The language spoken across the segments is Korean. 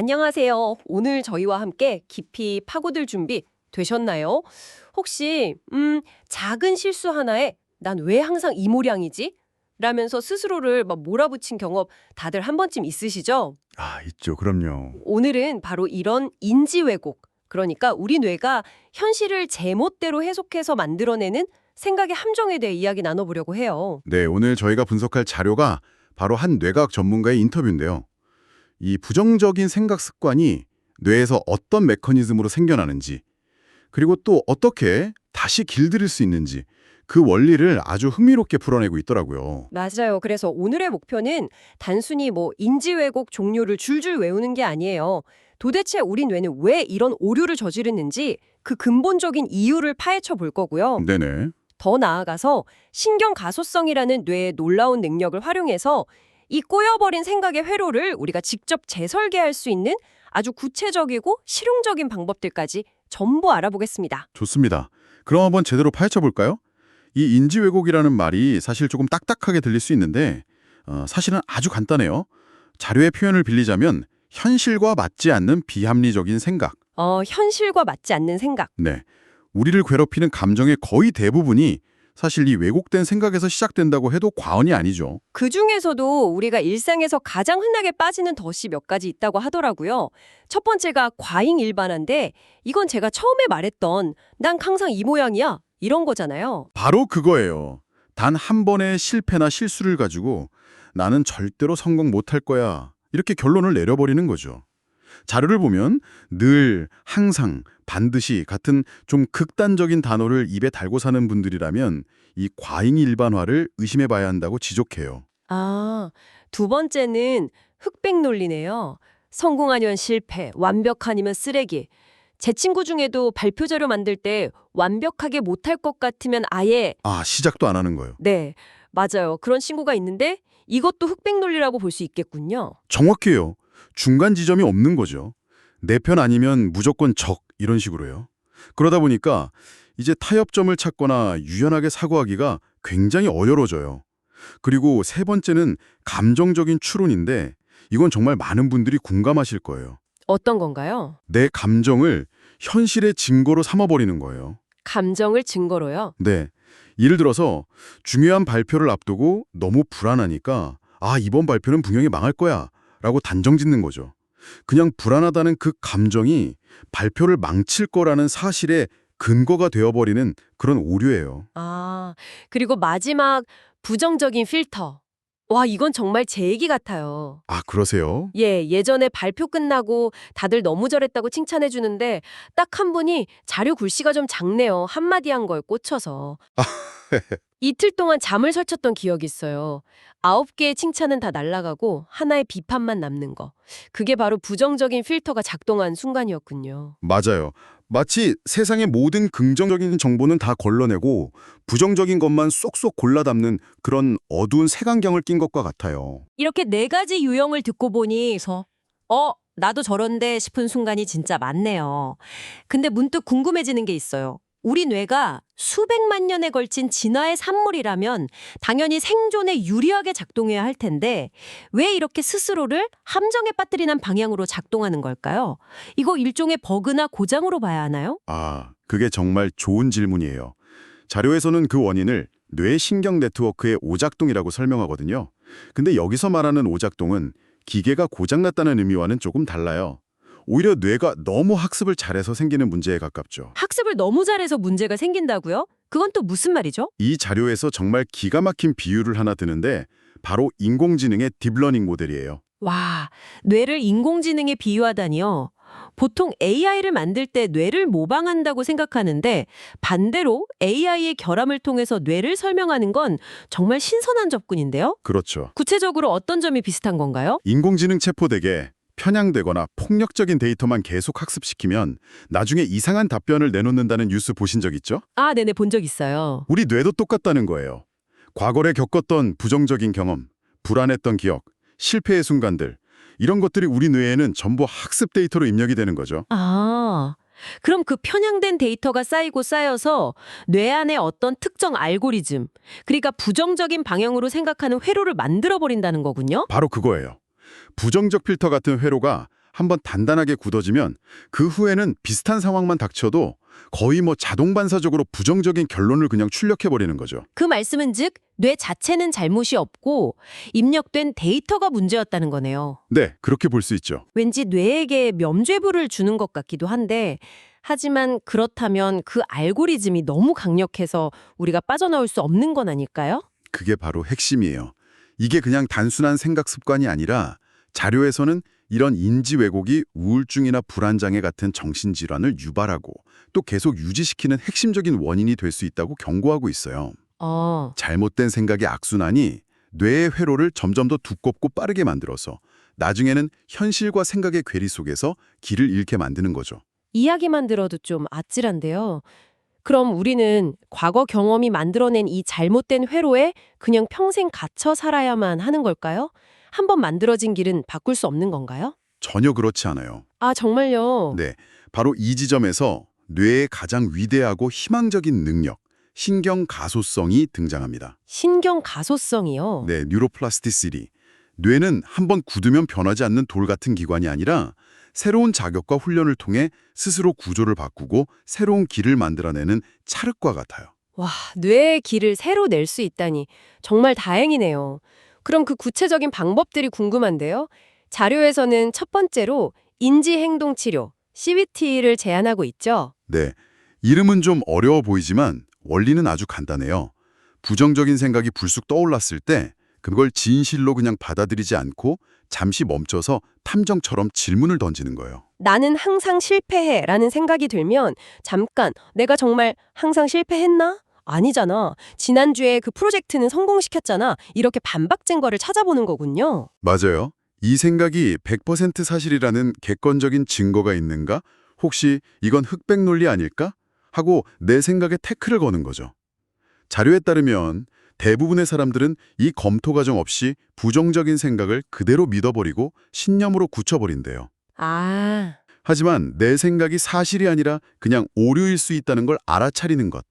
안녕하세요. 오늘 저희와 함께 깊이 파고들 준비 되셨나요? 혹시 작은 실수 하나에 난 왜 항상 이 모양이지? 라면서 스스로를 막 몰아붙인 경험 다들 한 번쯤 있으시죠? 아, 있죠. 그럼요. 오늘은 바로 이런 인지 왜곡, 그러니까 우리 뇌가 현실을 제멋대로 해석해서 만들어내는 생각의 함정에 대해 이야기 나눠보려고 해요. 네, 오늘 저희가 분석할 자료가 바로 한 뇌과학 전문가의 인터뷰인데요. 이 부정적인 생각 습관이 뇌에서 어떤 메커니즘으로 생겨나는지, 그리고 또 어떻게 다시 길들일 수 있는지 그 원리를 아주 흥미롭게 풀어내고 있더라고요. 맞아요. 그래서 오늘의 목표는 단순히 인지 왜곡 종류를 줄줄 외우는 게 아니에요. 도대체 우리 뇌는 왜 이런 오류를 저지르는지 그 근본적인 이유를 파헤쳐 볼 거고요. 네네. 더 나아가서 신경 가소성이라는 뇌의 놀라운 능력을 활용해서 이 꼬여버린 생각의 회로를 우리가 직접 재설계할 수 있는 아주 구체적이고 실용적인 방법들까지 전부 알아보겠습니다. 좋습니다. 그럼 한번 제대로 파헤쳐 볼까요? 이 인지 왜곡이라는 말이 사실 조금 딱딱하게 들릴 수 있는데 사실은 아주 간단해요. 자료의 표현을 빌리자면 현실과 맞지 않는 비합리적인 생각. 현실과 맞지 않는 생각. 네. 우리를 괴롭히는 감정의 거의 대부분이 사실 이 왜곡된 생각에서 시작된다고 해도 과언이 아니죠. 그중에서도 우리가 일상에서 가장 흔하게 빠지는 덫이 몇 가지 있다고 하더라고요. 첫 번째가 과잉 일반화인데 이건 제가 처음에 말했던 난 항상 이 모양이야 이런 거잖아요. 바로 그거예요. 단 한 번의 실패나 실수를 가지고 나는 절대로 성공 못할 거야. 이렇게 결론을 내려버리는 거죠. 자료를 보면 늘, 항상, 반드시 같은 좀 극단적인 단어를 입에 달고 사는 분들이라면 이 과잉 일반화를 의심해 봐야 한다고 지적해요. 아, 두 번째는 흑백 논리네요. 성공하면 실패, 완벽하니면 쓰레기. 제 친구 중에도 발표 자료 만들 때 완벽하게 못할 것 같으면 아예 아, 시작도 안 하는 거예요. 네, 맞아요. 그런 친구가 있는데 이것도 흑백 논리라고 볼 수 있겠군요. 정확해요. 중간 지점이 없는 거죠. 내 편 아니면 무조건 적 이런 식으로요. 그러다 보니까 이제 타협점을 찾거나 유연하게 사고하기가 굉장히 어려워져요. 그리고 세 번째는 감정적인 추론인데 이건 정말 많은 분들이 공감하실 거예요. 어떤 건가요? 내 감정을 현실의 증거로 삼아버리는 거예요. 감정을 증거로요? 네. 예를 들어서 중요한 발표를 앞두고 너무 불안하니까 아, 이번 발표는 분명히 망할 거야 라고 단정짓는 거죠. 그냥 불안하다는 그 감정이 발표를 망칠 거라는 사실의 근거가 되어버리는 그런 오류예요. 아, 그리고 마지막 부정적인 필터. 와, 이건 정말 제 얘기 같아요. 아, 그러세요? 예전에 발표 끝나고 다들 너무 잘했다고 칭찬해 주는데 딱 한 분이 자료 글씨가 좀 작네요. 한마디 한 거에 꽂혀서. 이틀 동안 잠을 설쳤던 기억이 있어요. 9개의 칭찬은 다 날아가고 하나의 비판만 남는 거. 그게 바로 부정적인 필터가 작동한 순간이었군요. 맞아요. 마치 세상의 모든 긍정적인 정보는 다 걸러내고 부정적인 것만 쏙쏙 골라 담는 그런 어두운 색안경을 낀 것과 같아요. 이렇게 네 가지 유형을 듣고 보니 나도 저런데 싶은 순간이 진짜 많네요. 근데 문득 궁금해지는 게 있어요. 우리 뇌가 수백만 년에 걸친 진화의 산물이라면 당연히 생존에 유리하게 작동해야 할 텐데 왜 이렇게 스스로를 함정에 빠뜨리는 방향으로 작동하는 걸까요? 이거 일종의 버그나 고장으로 봐야 하나요? 아, 그게 정말 좋은 질문이에요. 자료에서는 그 원인을 뇌신경 네트워크의 오작동이라고 설명하거든요. 근데 여기서 말하는 오작동은 기계가 고장났다는 의미와는 조금 달라요. 오히려 뇌가 너무 학습을 잘해서 생기는 문제에 가깝죠. 학습을 너무 잘해서 문제가 생긴다고요? 그건 또 무슨 말이죠? 이 자료에서 정말 기가 막힌 비유를 하나 드는데 바로 인공지능의 딥러닝 모델이에요. 와, 뇌를 인공지능에 비유하다니요. 보통 AI를 만들 때 뇌를 모방한다고 생각하는데 반대로 AI의 결함을 통해서 뇌를 설명하는 건 정말 신선한 접근인데요? 그렇죠. 구체적으로 어떤 점이 비슷한 건가요? 인공지능 체포되게 편향되거나 폭력적인 데이터만 계속 학습시키면 나중에 이상한 답변을 내놓는다는 뉴스 보신 적 있죠? 아, 네네, 본 적 있어요. 우리 뇌도 똑같다는 거예요. 과거에 겪었던 부정적인 경험, 불안했던 기억, 실패의 순간들 이런 것들이 우리 뇌에는 전부 학습 데이터로 입력이 되는 거죠. 아, 그럼 그 편향된 데이터가 쌓이고 쌓여서 뇌 안에 어떤 특정 알고리즘, 그러니까 부정적인 방향으로 생각하는 회로를 만들어버린다는 거군요? 바로 그거예요. 부정적 필터 같은 회로가 한번 단단하게 굳어지면 그 후에는 비슷한 상황만 닥쳐도 거의 자동 반사적으로 부정적인 결론을 그냥 출력해버리는 거죠. 그 말씀은 즉 뇌 자체는 잘못이 없고 입력된 데이터가 문제였다는 거네요. 네, 그렇게 볼 수 있죠. 왠지 뇌에게 면죄부를 주는 것 같기도 한데 하지만 그렇다면 그 알고리즘이 너무 강력해서 우리가 빠져나올 수 없는 건 아닐까요? 그게 바로 핵심이에요. 이게 그냥 단순한 생각 습관이 아니라 자료에서는 이런 인지 왜곡이 우울증이나 불안장애 같은 정신질환을 유발하고 또 계속 유지시키는 핵심적인 원인이 될 수 있다고 경고하고 있어요. 잘못된 생각의 악순환이 뇌의 회로를 점점 더 두껍고 빠르게 만들어서 나중에는 현실과 생각의 괴리 속에서 길을 잃게 만드는 거죠. 이야기만 들어도 좀 아찔한데요. 그럼 우리는 과거 경험이 만들어낸 이 잘못된 회로에 그냥 평생 갇혀 살아야만 하는 걸까요? 한번 만들어진 길은 바꿀 수 없는 건가요? 전혀 그렇지 않아요. 아, 정말요? 네, 바로 이 지점에서 뇌의 가장 위대하고 희망적인 능력, 신경 가소성이 등장합니다. 신경 가소성이요? 네, 뉴로플라스티시티. 뇌는 한번 굳으면 변하지 않는 돌 같은 기관이 아니라 새로운 자극과 훈련을 통해 스스로 구조를 바꾸고 새로운 길을 만들어내는 찰흙과 같아요. 와, 뇌의 길을 새로 낼 수 있다니 정말 다행이네요. 그럼 그 구체적인 방법들이 궁금한데요. 자료에서는 첫 번째로 인지행동치료, CBT를 제안하고 있죠. 네, 이름은 좀 어려워 보이지만 원리는 아주 간단해요. 부정적인 생각이 불쑥 떠올랐을 때 그걸 진실로 그냥 받아들이지 않고 잠시 멈춰서 탐정처럼 질문을 던지는 거예요. 나는 항상 실패해 라는 생각이 들면 잠깐 내가 정말 항상 실패했나? 아니잖아. 지난주에 그 프로젝트는 성공시켰잖아. 이렇게 반박 증거를 찾아보는 거군요. 맞아요. 이 생각이 100% 사실이라는 객관적인 증거가 있는가? 혹시 이건 흑백 논리 아닐까? 하고 내 생각에 태클을 거는 거죠. 자료에 따르면 대부분의 사람들은 이 검토 과정 없이 부정적인 생각을 그대로 믿어버리고 신념으로 굳혀버린대요. 아, 하지만 내 생각이 사실이 아니라 그냥 오류일 수 있다는 걸 알아차리는 것.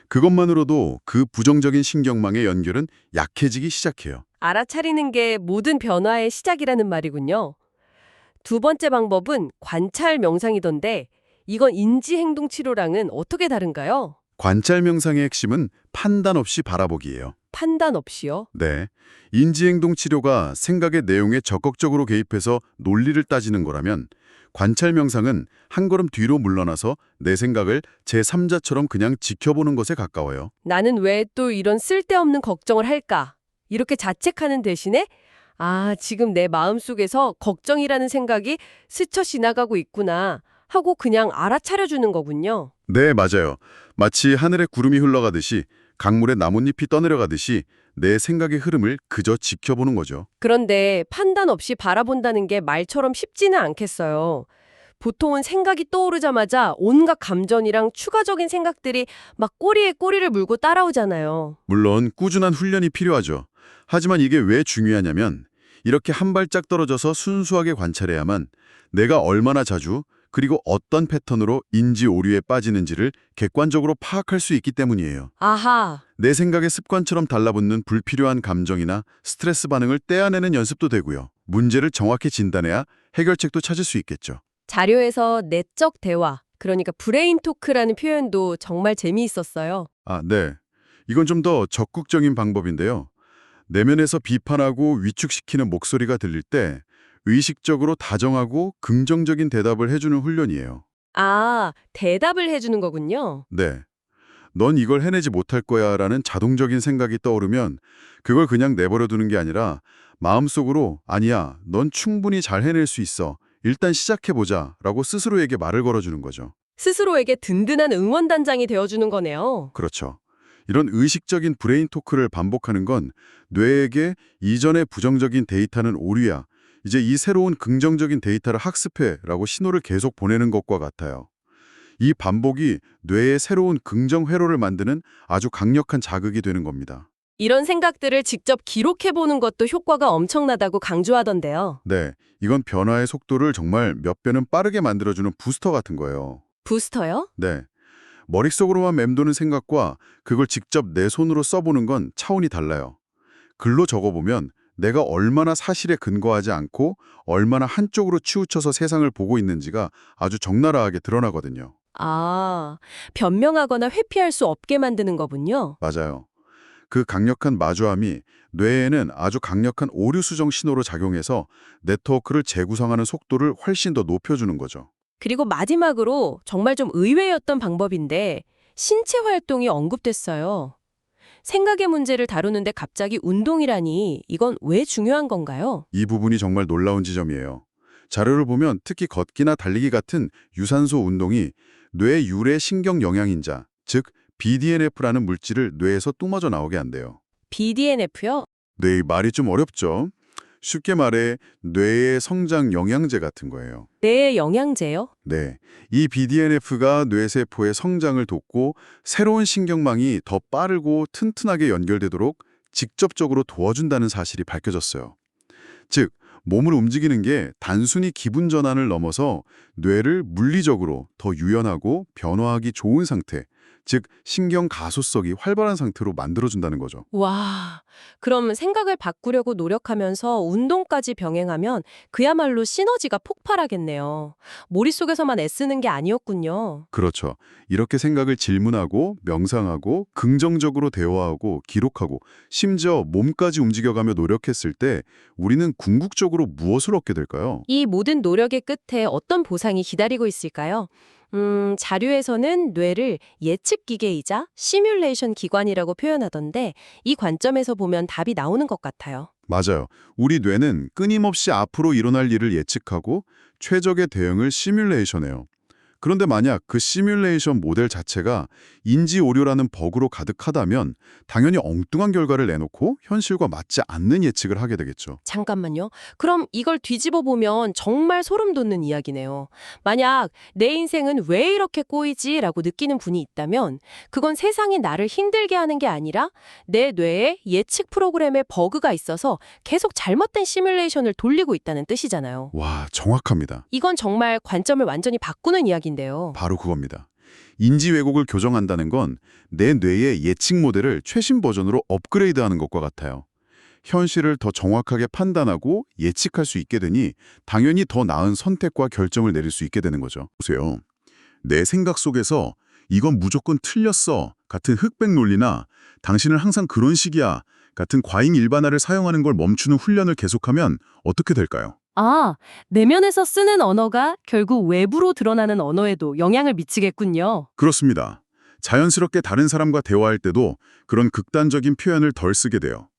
그것만으로도 그 부정적인 신경망의 연결은 약해지기 시작해요. 알아차리는 게 모든 변화의 시작이라는 말이군요. 두 번째 방법은 관찰 명상이던데 이건 인지행동 치료랑은 어떻게 다른가요? 관찰 명상의 핵심은 판단 없이 바라보기예요. 판단 없이요? 네. 인지행동 치료가 생각의 내용에 적극적으로 개입해서 논리를 따지는 거라면 관찰 명상은 한 걸음 뒤로 물러나서 내 생각을 제3자처럼 그냥 지켜보는 것에 가까워요. 나는 왜 또 이런 쓸데없는 걱정을 할까? 이렇게 자책하는 대신에 아, 지금 내 마음속에서 걱정이라는 생각이 스쳐 지나가고 있구나 하고 그냥 알아차려주는 거군요. 네, 맞아요. 마치 하늘에 구름이 흘러가듯이 강물에 나뭇잎이 떠내려가듯이 내 생각의 흐름을 그저 지켜보는 거죠. 그런데 판단 없이 바라본다는 게 말처럼 쉽지는 않겠어요. 보통은 생각이 떠오르자마자 온갖 감정이랑 추가적인 생각들이 막 꼬리에 꼬리를 물고 따라오잖아요. 물론 꾸준한 훈련이 필요하죠. 하지만 이게 왜 중요하냐면 이렇게 한 발짝 떨어져서 순수하게 관찰해야만 내가 얼마나 자주 그리고 어떤 패턴으로 인지 오류에 빠지는지를 객관적으로 파악할 수 있기 때문이에요. 아하, 내 생각의 습관처럼 달라붙는 불필요한 감정이나 스트레스 반응을 떼어내는 연습도 되고요. 문제를 정확히 진단해야 해결책도 찾을 수 있겠죠. 자료에서 내적 대화, 그러니까 브레인 토크라는 표현도 정말 재미있었어요. 아, 네. 이건 좀 더 적극적인 방법인데요. 내면에서 비판하고 위축시키는 목소리가 들릴 때 의식적으로 다정하고 긍정적인 대답을 해주는 훈련이에요. 아, 대답을 해주는 거군요. 네. 넌 이걸 해내지 못할 거야 라는 자동적인 생각이 떠오르면 그걸 그냥 내버려 두는 게 아니라 마음속으로 아니야, 넌 충분히 잘 해낼 수 있어. 일단 시작해보자 라고 스스로에게 말을 걸어주는 거죠. 스스로에게 든든한 응원단장이 되어주는 거네요. 그렇죠. 이런 의식적인 브레인 토크를 반복하는 건 뇌에게 이전의 부정적인 데이터는 오류야. 이제 이 새로운 긍정적인 데이터를 학습해 라고 신호를 계속 보내는 것과 같아요. 이 반복이 뇌의 새로운 긍정 회로를 만드는 아주 강력한 자극이 되는 겁니다. 이런 생각들을 직접 기록해보는 것도 효과가 엄청나다고 강조하던데요. 네, 이건 변화의 속도를 정말 몇 배는 빠르게 만들어주는 부스터 같은 거예요. 부스터요? 네, 머릿속으로만 맴도는 생각과 그걸 직접 내 손으로 써보는 건 차원이 달라요. 글로 적어보면 내가 얼마나 사실에 근거하지 않고 얼마나 한쪽으로 치우쳐서 세상을 보고 있는지가 아주 적나라하게 드러나거든요. 아, 변명하거나 회피할 수 없게 만드는 거군요. 맞아요. 그 강력한 마주함이 뇌에는 아주 강력한 오류 수정 신호로 작용해서 네트워크를 재구성하는 속도를 훨씬 더 높여주는 거죠. 그리고 마지막으로 정말 좀 의외였던 방법인데 신체 활동이 언급됐어요. 생각의 문제를 다루는데 갑자기 운동이라니 이건 왜 중요한 건가요? 이 부분이 정말 놀라운 지점이에요. 자료를 보면 특히 걷기나 달리기 같은 유산소 운동이 뇌 유래 신경 영양인자, 즉 BDNF라는 물질을 뇌에서 뿜어져 나오게 한대요. BDNF요? 네, 말이 좀 어렵죠? 쉽게 말해 뇌의 성장 영양제 같은 거예요. 뇌의 영양제요? 네, 이 BDNF가 뇌세포의 성장을 돕고 새로운 신경망이 더 빠르고 튼튼하게 연결되도록 직접적으로 도와준다는 사실이 밝혀졌어요. 즉, 몸을 움직이는 게 단순히 기분 전환을 넘어서 뇌를 물리적으로 더 유연하고 변화하기 좋은 상태, 즉 신경 가소성이 활발한 상태로 만들어준다는 거죠. 와, 그럼 생각을 바꾸려고 노력하면서 운동까지 병행하면 그야말로 시너지가 폭발하겠네요. 머릿속에서만 애쓰는 게 아니었군요. 그렇죠. 이렇게 생각을 질문하고 명상하고 긍정적으로 대화하고 기록하고 심지어 몸까지 움직여가며 노력했을 때 우리는 궁극적으로 무엇을 얻게 될까요? 이 모든 노력의 끝에 어떤 보상이 기다리고 있을까요? 자료에서는 뇌를 예측 기계이자 시뮬레이션 기관이라고 표현하던데 이 관점에서 보면 답이 나오는 것 같아요. 맞아요. 우리 뇌는 끊임없이 앞으로 일어날 일을 예측하고 최적의 대응을 시뮬레이션해요. 그런데 만약 그 시뮬레이션 모델 자체가 인지 오류라는 버그로 가득하다면 당연히 엉뚱한 결과를 내놓고 현실과 맞지 않는 예측을 하게 되겠죠. 잠깐만요. 그럼 이걸 뒤집어 보면 정말 소름 돋는 이야기네요. 만약 내 인생은 왜 이렇게 꼬이지? 라고 느끼는 분이 있다면 그건 세상이 나를 힘들게 하는 게 아니라 내 뇌에 예측 프로그램에 버그가 있어서 계속 잘못된 시뮬레이션을 돌리고 있다는 뜻이잖아요. 와, 정확합니다. 이건 정말 관점을 완전히 바꾸는 이야기인데요. 바로 그겁니다. 인지 왜곡을 교정한다는 건 내 뇌의 예측 모델을 최신 버전으로 업그레이드하는 것과 같아요. 현실을 더 정확하게 판단하고 예측할 수 있게 되니 당연히 더 나은 선택과 결정을 내릴 수 있게 되는 거죠. 보세요. 내 생각 속에서 이건 무조건 틀렸어 같은 흑백 논리나 당신은 항상 그런 식이야 같은 과잉 일반화를 사용하는 걸 멈추는 훈련을 계속하면 어떻게 될까요? 아, 내면에서 쓰는 언어가 결국 외부로 드러나는 언어에도 영향을 미치겠군요. 그렇습니다. 자연스럽게 다른 사람과 대화할 때도 그런 극단적인 표현을 덜 쓰게 돼요.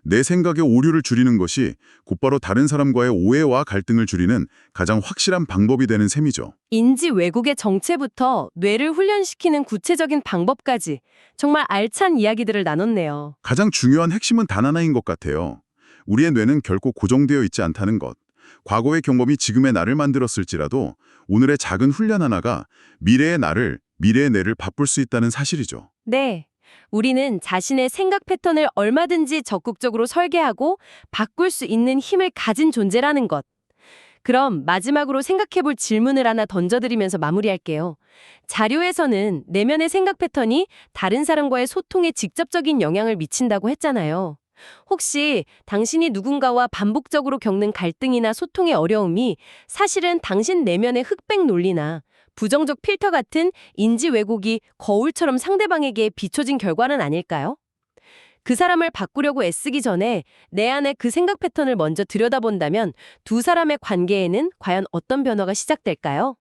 내 생각의 오류를 줄이는 것이 곧바로 다른 사람과의 오해와 갈등을 줄이는 가장 확실한 방법이 되는 셈이죠. 인지 왜곡의 정체부터 뇌를 훈련시키는 구체적인 방법까지 정말 알찬 이야기들을 나눴네요. 가장 중요한 핵심은 단 하나인 것 같아요. 우리의 뇌는 결코 고정되어 있지 않다는 것. 과거의 경험이 지금의 나를 만들었을지라도 오늘의 작은 훈련 하나가 미래의 나를, 미래의 뇌를 바꿀 수 있다는 사실이죠. 네. 우리는 자신의 생각 패턴을 얼마든지 적극적으로 설계하고 바꿀 수 있는 힘을 가진 존재라는 것. 그럼 마지막으로 생각해볼 질문을 하나 던져드리면서 마무리할게요. 자료에서는 내면의 생각 패턴이 다른 사람과의 소통에 직접적인 영향을 미친다고 했잖아요. 혹시 당신이 누군가와 반복적으로 겪는 갈등이나 소통의 어려움이 사실은 당신 내면의 흑백 논리나 부정적 필터 같은 인지 왜곡이 거울처럼 상대방에게 비춰진 결과는 아닐까요? 그 사람을 바꾸려고 애쓰기 전에 내 안에 그 생각 패턴을 먼저 들여다본다면 두 사람의 관계에는 과연 어떤 변화가 시작될까요?